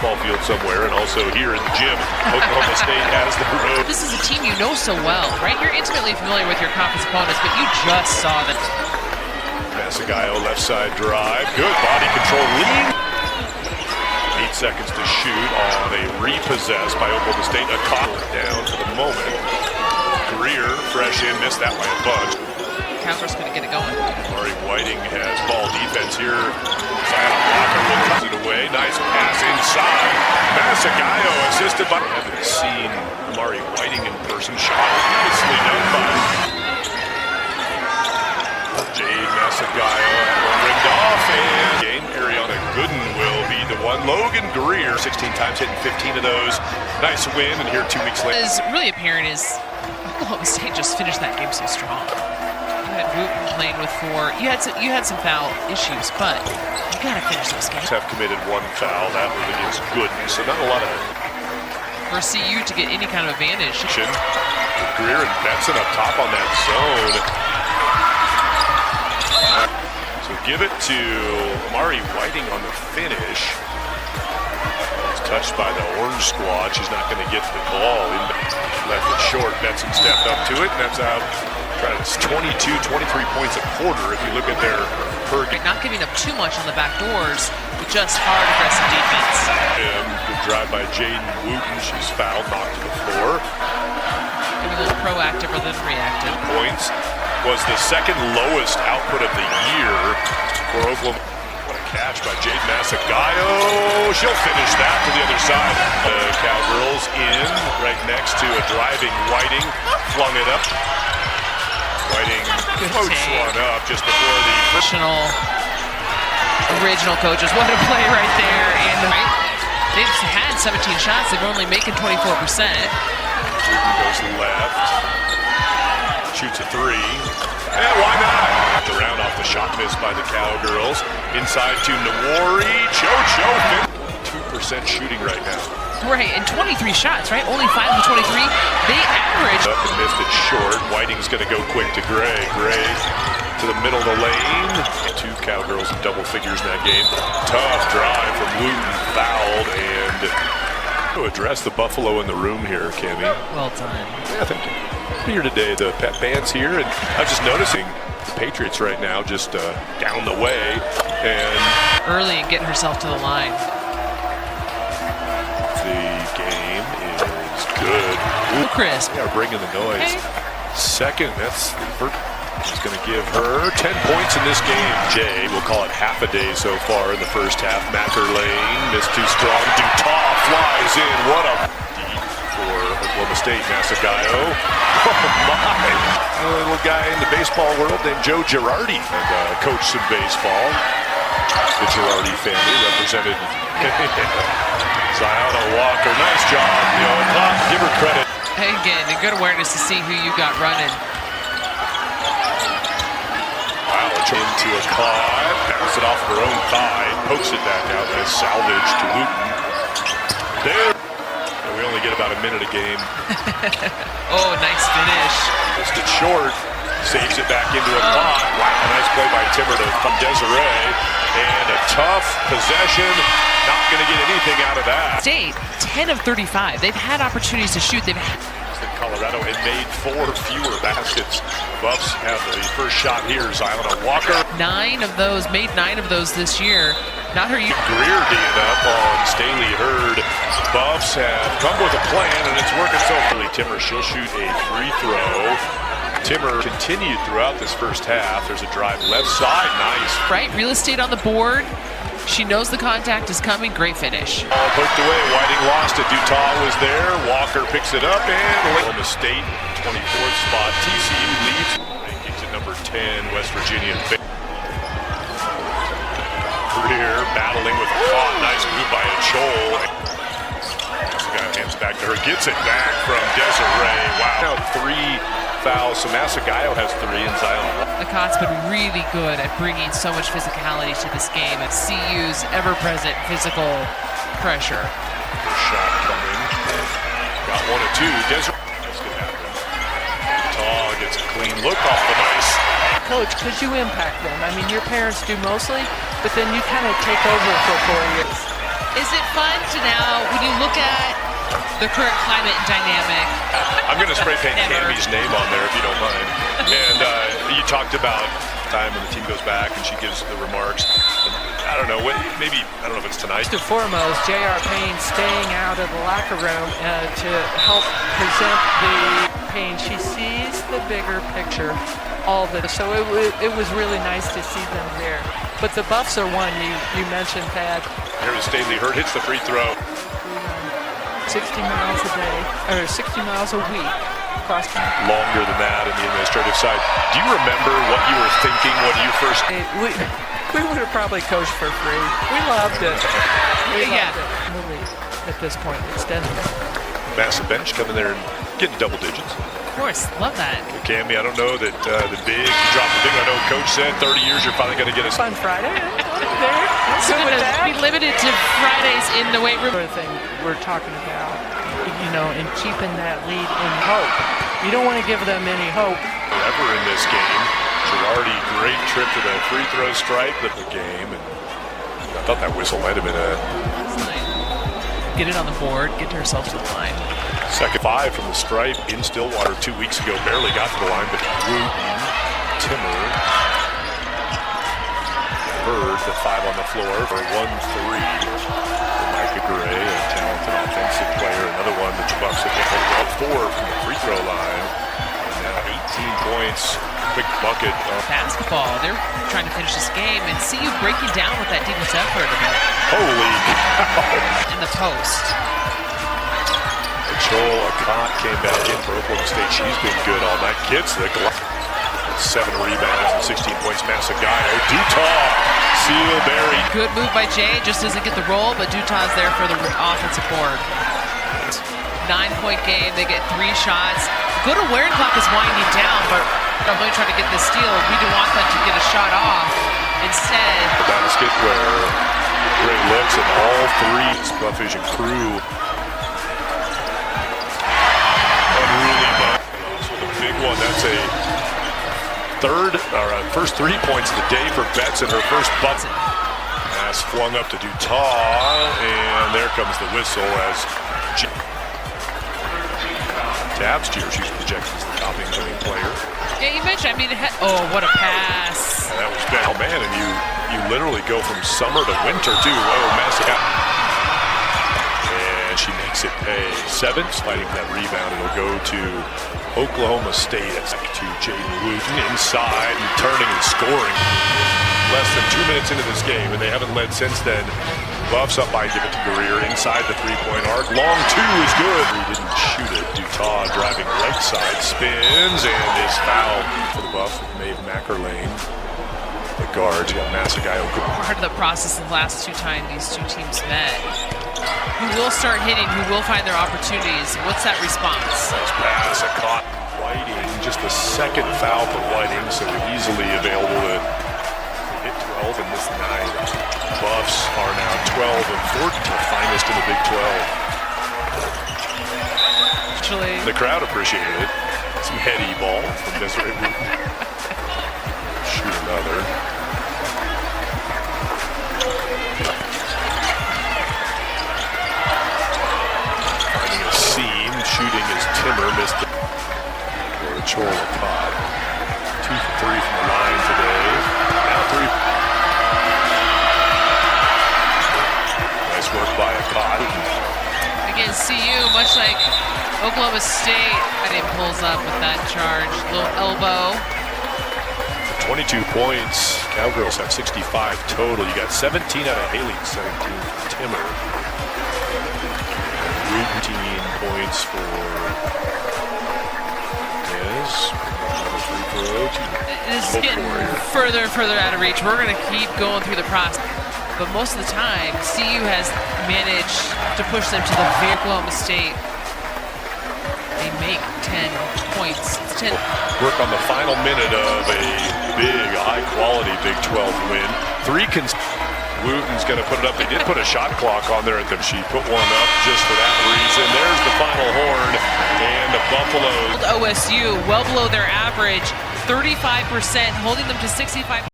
baseball field somewhere, and also here in the gym. Oklahoma State has the road. This is a team you know so well, right? You're intimately familiar with your conference opponents, but you just saw them. Ncaaw left side drive. Good body control lead. 8 seconds to shoot on a repossess by Oklahoma State. Ncaaw down for the moment. Greer, fresh in, missed that by a bunch. Cowgirls going to get it going. Murray Whiting has ball defense here. Zion Walker will cut it away. Nice pass inside. Ncaaw assisted by... I haven't seen Murray Whiting in person. Shot nicely done by Jade Ncaaw. One ringed off, and game Ariana Gooden will be the one. Logan Greer, 16 times hitting 15 of those. Nice win, and here 2 weeks later. What is really apparent is Oklahoma State just finished that game so strong. You had Wooten playing with 4. You had some foul issues, but you got to finish those games. Have committed 1 foul. That was against Gooden, so not a lot of... For CU to get any kind of advantage. Greer and Benson up top on that zone. So give it to Murray Whiting on the finish. It's touched by the Orange squad. She's not going to get the ball. Left it short. Benson stepped up to it, and that's out. It's 22, 23 points a quarter if you look at their per game. Not giving up too much on the back doors, but just hard aggressive defense. Good drive by Jaden Wooten. She's fouled, knocked to the floor. Maybe a little proactive rather than reactive. Points was the second lowest output of the year for Oklahoma. What a catch by Jade Ncaaw. She'll finish that to the other side. The Cowgirls in right next to a driving Whiting. Flung it up. Whiting coached one up just before the original coaches. What a play right there. And they've had 17 shots. They're only making 24%. Goes left. Shoots a 3. And why not? The round off the shot miss by the Cowgirls. Inside to Nawari. Cho. 2% shooting right now. Right, and 23 shots, right? Only 5 of the 23. They average. Up and missed it short. Whiting's going to go quick to Gray. Gray to the middle of the lane. 2 Cowgirls in double figures in that game. Tough drive from Wooten. Fouled and to address the Buffalo in the room here, Cammy. Well done. Yeah, thank you. Here today, the pep band's here, and I'm just noticing the Patriots right now just down the way and early and getting herself to the line. Game is good. Ooh, crisp. Yeah, bringing the noise. Okay. Second, that's he's going to give her 10 points in this game. Jay, we'll call it half a day so far in the first half. Macker Lane missed too strong. Dutoff flies in. What a deep for Oklahoma State. Ncaaw. Oh my! A little guy in the baseball world named Joe Girardi, and coached some baseball. The Girardi family represented. Zion Walker, nice job. Give her credit. Again, a good awareness to see who you got running. Wow, into a caught, passes it off her own thigh, pokes it back out. Nice salvage to Wooten. There. And we only get about a minute a game. Oh, nice finish. Missed it short. Saves it back into a pot. Wow, nice play by Timmer from Desiree. And a tough possession. Not going to get anything out of that. State, 10 of 35. They've had opportunities to shoot. Colorado had made 4 fewer baskets. Buffs have the first shot here. Zion Walker. 9 of those, made 9 of those this year. Not her. Greer D'ing up on Staley Hurd. Buffs have come with a plan, and it's working so well. Timmer, she'll shoot a free throw. Timmer continued throughout this first half. There's a drive left side. Nice. Right, real estate on the board. She knows the contact is coming. Great finish. Ball poked away. Whiting lost it. Dutoff was there. Walker picks it up and Oklahoma State, 24th spot. TCU leads. Rankings at number 10. West Virginia. Greer battling with a caught. Nice move by Ncaaw. Hands back to her. Gets it back from Desiree. Wow. 3 fouls. So Ncaaw has 3 and Zion. Ncaaw's been really good at bringing so much physicality to this game. At CU's ever-present physical pressure. Shot coming. Got 1 or 2. Desiree. That's going to happen. Ncaaw gets a clean look off the nice. Coach, could you impact them? I mean, your parents do mostly, but then you kind of take over for 4 years. Is it fun to now, when you look at the current climate and dynamic? I'm going to spray paint Never. Cammy's name on there if you don't mind. And you talked about time when the team goes back and she gives the remarks. I don't know, maybe, I don't know if it's tonight. First and foremost, J.R. Payne staying out of the locker room to help present the Payne. She sees the bigger picture, all of it. So it was really nice to see them there. But the Buffs are one you mentioned, Pat. Here's Staley Hurt hits the free throw. 60 miles a day, or 60 miles a week. Across country. Longer than that in the administrative side. Do you remember what you were thinking when you first... We would have probably coached for free. We loved it. We loved it. In the league at this point, extended it. Massive bench coming there and getting double digits. Of course, love that. Cammy, I don't know that the big, you dropped the big. I know Coach said 30 years you're finally going to get us. Fun Friday. There. It's Good going with to that. be limited to Fridays in the weight room. Sort of thing we're talking about, and keeping that lead in hope. You don't want to give them any hope. Ever in this game. Girardi, great trip to the free throw stripe of the game. And I thought that whistle might have been a... Get it on the board, get herself to the line. Second 5 from the stripe in Stillwater 2 weeks ago. Barely got to the line, but Wooten, Timmer, Bird, the 5 on the floor for 1-3. Micah Gray, a talented offensive player. Another one that the Bucks have hit 4 from the free throw line. And now 18 points, quick bucket. Basketball, they're trying to finish this game and see you breaking down with that defense effort Holy cow. in the post. Joel Akot came back in for Oklahoma State. She's been good all night. Gets the 7 rebounds and 16 points. Masagayo. Dutaw. Seal Berry. Good move by Jay. Just doesn't get the roll, but Dutaw's there for the offensive board. 9-point game. They get 3 shots. Good awareness clock is winding down, but I'm really trying to get the steal. We do want them to get a shot off. Instead, The basket where great looks and all 3 Buff Vision crew. Unruly Buffs with a big one. That's a first 3 points of the day for Betts in her first bucket. Pass flung up to Dutaw, and there comes the whistle as Tabs cheer. She's projected as the top incoming player. yeah, you mentioned, oh, what a pass. That was bad. Oh, man, and you literally go from summer to winter, too. Oh, massive. And she makes it pay. 7th, fighting for that rebound. It'll go to Oklahoma State. It's to Jaden Wooten inside and turning and scoring. Less than 2 minutes into this game, and they haven't led since then. Buffs up by, give it to Greer inside the 3-point arc. Long 2 is good. He didn't shoot it. Dutaw driving right side, spins, and is fouled for the Buffs with Maeve Mackerlane. The guards got Masagayo. Part of the process the last 2 times these 2 teams met. Who will start hitting, who will find their opportunities. What's that response? Nice pass, a caught Whiting. Just the 2nd foul for Whiting, so easily available to hit 12 in this night. Buffs are now 12 and 14, the finest in the Big 12. Actually, The crowd appreciated it. Some heady ball from Desiree Wooten. Shoot another. Finding a seam. Shooting is Timmer. Missed the Chola Pod. 2 for 3 from the line today. Now 3. Nice work by Akot. again, CU, much like Oklahoma State, and it pulls up with that charge. Little elbow. 22 points. Cowgirls have 65 total. You got 17 out of Haley, 17 for Timmer. 18 points for Dez. It's getting further and further out of reach. We're going to keep going through the process. But most of the time, CU has managed to push them to the very Oklahoma State. They make 10 points. It's 10. Work on the final minute of a big, high-quality Big 12 win. Wooten's going to put it up. They did put a shot clock on there at them. She put one up just for that reason. There's the final horn, and the Buffaloes. OSU well below their average, 35%, holding them to 65%.